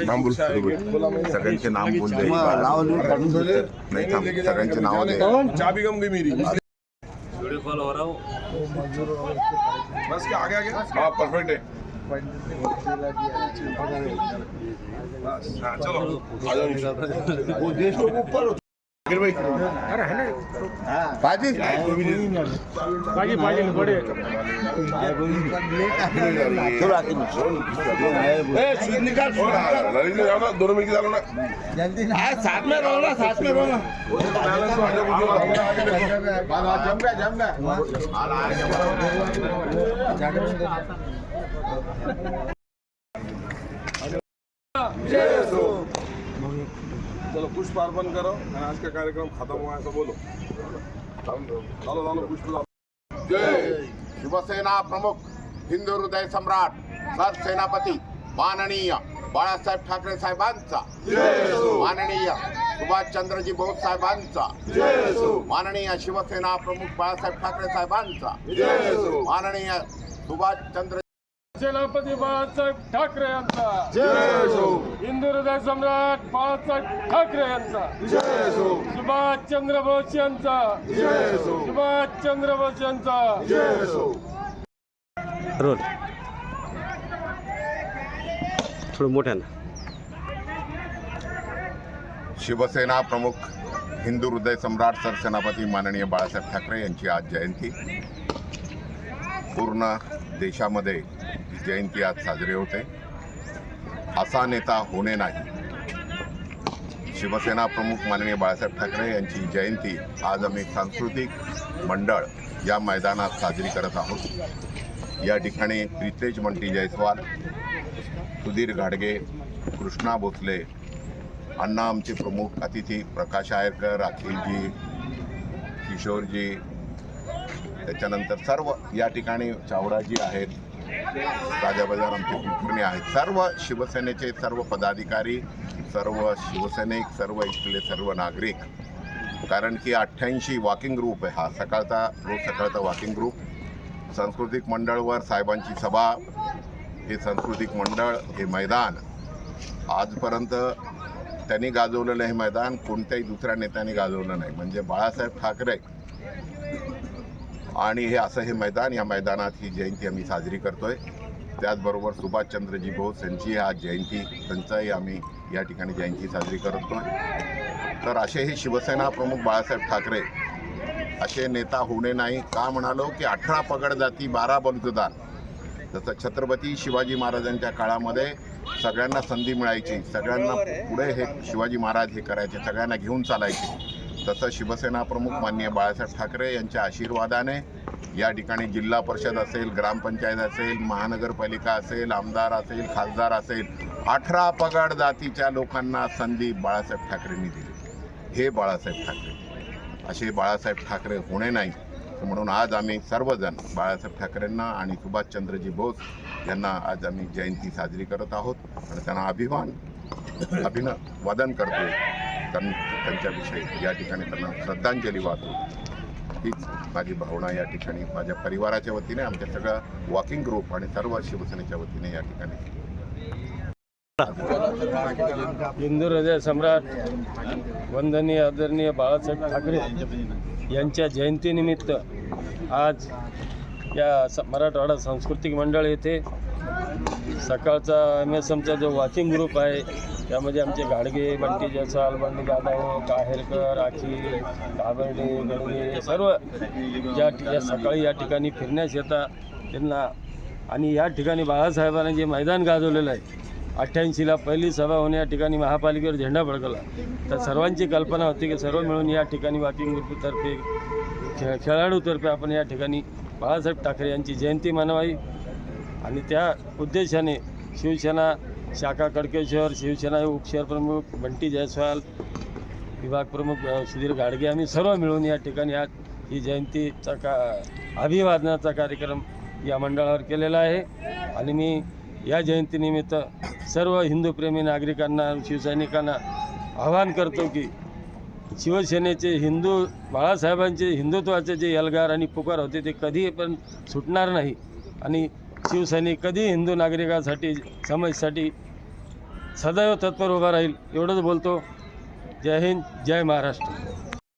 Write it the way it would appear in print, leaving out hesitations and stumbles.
नाम बोल सगळ्यांचे नाम बोल दे नहीं थांब सगळ्यांचे नाव दे चाबी गम गई मेरी वीडियो कॉल हो रहा हूँ बस के आगे आगे हाँ परफेक्ट है बस हाँ चलो आ जाओ वो देश को ऊपर अरे है ना बाजी बाजी बाजी बड़े चलो आके ए सुन निकाल ललित में जाओ ना दोनों मिलके जाओ ना जल्दी ना साथ में रहो ना साथ में रहो ना जम चलो पुष्प अर्पण करो आज का कार्यक्रम खत्म हुआ है तो बोलो चलो चलो पुष्प जय शिवसेना प्रमुख हिंदू हृदय सम्राट सरसेनापती माननीय बाळासाहेब ठाकरे साहेबांचा माननीय सुभाषचंद्रजी बोस साहेबांचा माननीय शिवसेना प्रमुख बाळासाहेब ठाकरे साहेबांचा माननीय सुभाषचंद्र सेनापती बाळासाहेब ठाकरे यांचा हिंदू हृदय सम्राट बाळासाहेब ठाकरे यांचा सुभाषचंद्र बोस यांचा सुभाषचंद्र बोस यांचा रोल थोडं मोठ्यानं शिवसेना प्रमुख हिंदू हृदय सम्राट सरसेनापती माननीय बाळासाहेब ठाकरे यांची आज जयंती पूर्ण देशामध्ये ही जयंती आज साजरी होते असा नेता होणे नाही शिवसेना प्रमुख माननीय बाळासाहेब ठाकरे यांची जयंती आज आम्ही सांस्कृतिक मंडळ या मैदानात साजरी करत आहोत। या ठिकाणी प्रितेश मंटी जयस्वाल, सुधीर घाडगे, कृष्णा भोसले, अण्णा आमचे प्रमुख अतिथी प्रकाश आयरकर, अखिलजी, किशोरजी, त्याच्यानंतर सर्व या ठिकाणी चावडाजी आहेत, राजा बाजार आमचे कुलकर्णी आहेत, सर्व शिवसेनेचे सर्व पदाधिकारी, सर्व शिवसैनिक, सर्व इथले सर्व नागरिक, कारण की 88 वॉकिंग ग्रुप आहे हा सकाळचा रोज सकाळचा वॉकिंग ग्रुप सांस्कृतिक मंडळवर साहेबांची सभा हे सांस्कृतिक मंडळ हे मैदान आजपर्यंत त्यांनी गाजवलेलं हे मैदान कोणत्याही दुसऱ्या नेत्याने गाजवलं नाही म्हणजे बाळासाहेब ठाकरे आणि हे असं हे मैदान या मैदानात ही जयंती आम्ही साजरी करतोय। त्याचबरोबर सुभाषचंद्रजी बोस यांची आज जयंती त्यांचाही आम्ही या ठिकाणी जयंती साजरी करतोय। तर असे हे शिवसेना प्रमुख बाळासाहेब ठाकरे असे नेता होणे नाही का म्हणालो की 18 पगड जाती 12 बलुतेदार जसं छत्रपती शिवाजी महाराजांच्या काळामध्ये सगळ्यांना संधी मिळायची, सगळ्यांना पुढे हे शिवाजी महाराज हे करायचे, सगळ्यांना घेऊन चालायचे, तसं शिवसेना प्रमुख माननीय बाळासाहेब ठाकरे यांच्या आशीर्वादाने या ठिकाणी जिल्हा परिषद असेल, ग्रामपंचायत असेल, महानगरपालिका असेल, आमदार असेल, खासदार असेल, 18 पगड जातीच्या लोकांना संधी बाळासाहेब ठाकरेंनी दिली। हे बाळासाहेब ठाकरे असे बाळासाहेब ठाकरे होणे नाही म्हणून आज आम्ही सर्वजण बाळासाहेब ठाकरेंना आणि सुभाषचंद्रजी बोस यांना आज आम्ही जयंती साजरी करत आहोत आणि त्यांना अभिवादन करतो, त्यांच्याविषयी या ठिकाणी त्यांना श्रद्धांजली वाहतो। हीच माझी भावना या ठिकाणी माझ्या परिवाराच्या वतीने, आमच्या सगळ्या वॉकिंग ग्रुप आणि सर्व शिवसेनेच्या वतीने या ठिकाणी हिंदू हृदय सम्राट वंदनीय आदरणीय बाळासाहेब ठाकरे यांच्या जयंतीनिमित्त आज या मराठवाडा सांस्कृतिक मंडळ येथे सकाळचा MSMचा जो वॉकिंग ग्रुप आहे त्यामध्ये आमचे घाडगे, बंटी जयस्वाल, बंडी जाधव, काहेरकर, अखिल, काबर्डे, गडगे सर्व या सकाळी या ठिकाणी फिरण्यास येतात त्यांना आणि या ठिकाणी बाळासाहेबांनी जे मैदान गाजवलेलं आहे 88ला पहिली सभा होणे या ठिकाणी महापालिकेवर झेंडा फडकवला तर सर्वांची कल्पना होती की सर्व मिळून या ठिकाणी वॉकिंग ग्रुपतर्फे खेळाडूतर्फे आपण या ठिकाणी बाळासाहेब ठाकरे यांची जयंती मनवावी आणि त्या उद्देशाने शिवसेना शाखा कडकेश्वर, शिवसेना उपशहर प्रमुख बंटी जयस्वाल, विभाग प्रमुख सुधीर घाडगे आम्ही सर्व मिळून या ठिकाणी आज ही जयंतीचा अभिवादनाचा कार्यक्रम या मंडळावर केलेला आहे आणि मी या जयंतीनिमित्त सर्व हिंदूप्रेमी नागरिकांना, शिवसैनिकांना आवाहन करतो की शिवसेनेचे हिंदू बाळासाहेबांचे हिंदुत्वाचे जे एल्गार आणि पुकार होते ते कधी पण सुटणार नाही आणि शिवसैनिक कधी हिंदू नागरिकांसाठी समाजासाठी सदैव तत्पर उभा राहील एवढंच बोलतो. जय हिंद, जय महाराष्ट्र.